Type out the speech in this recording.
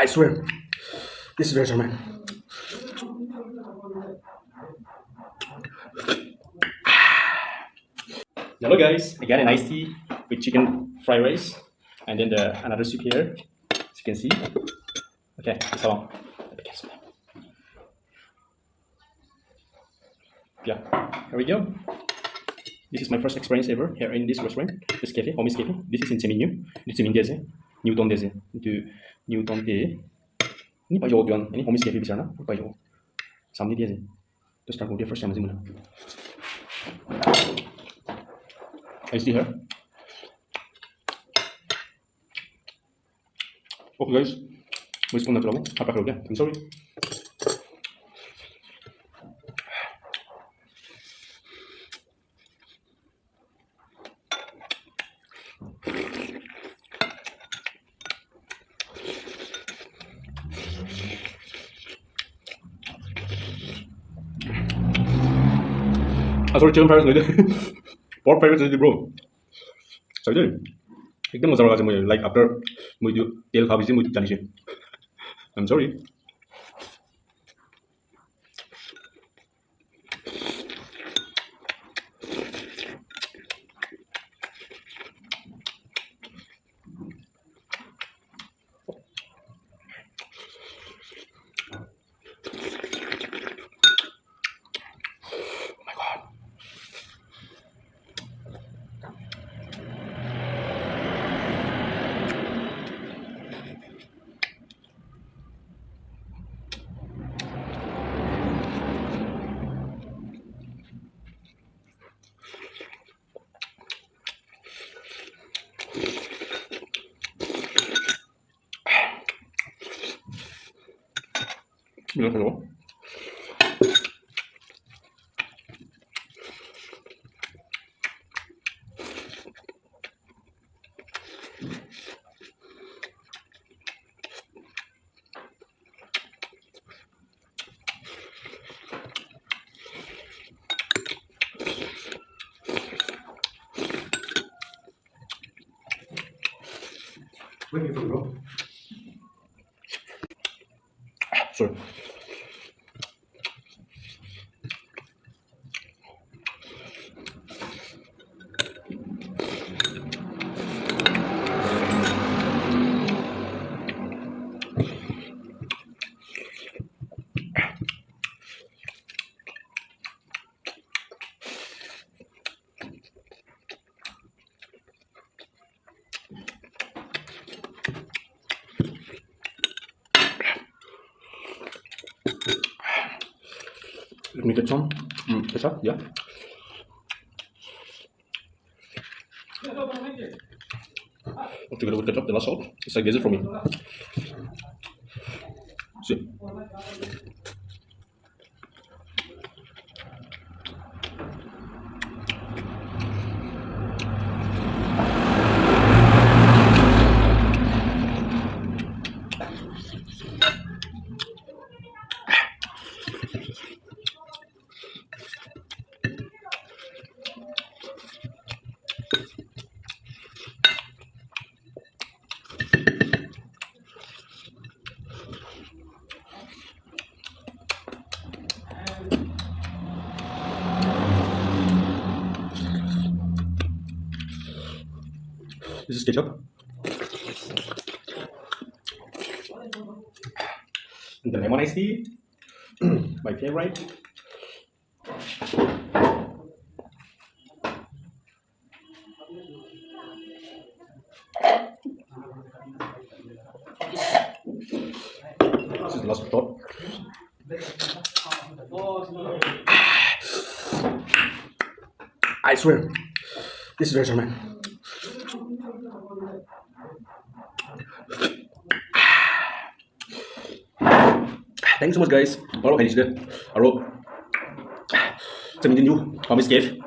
I swear, this is very strong, man. Hello guys, I got an iced tea with chicken fried rice and then another soup here, as you can see. Okay, it's all. Yeah, here we go. This is my first experience ever here in this restaurant, this cafe, Homies Cafe. This is in tseminyu. Di tsemin Newton dese. Itu Newton de. Ini pa yo yon. Ini Homies Cafe bisa na? Pa yo. Sampai dia je. Terus start dia first time muna. I see here. Okay guys, may spoon na ito lang. Napakalob yan. I'm sorry. Sorry, chicken fries nila. Pork fries nila bro. Sorry, एकदम मजा आउँछ म like after म त्यो तेल खाएपछि म जानिछु. I'm sorry. Bilang hello. Where are you from, bro? Sorry. Let me get some ketchup, yeah. Together with ketchup, the last salt. It's like this for me. See. This is ketchup. And the lemon iced tea, my favorite. This is the last shot. I swear, this is very strong, man. Thanks so much guys. 바로 가시죠. 바로 tseminyu Homies Cafe.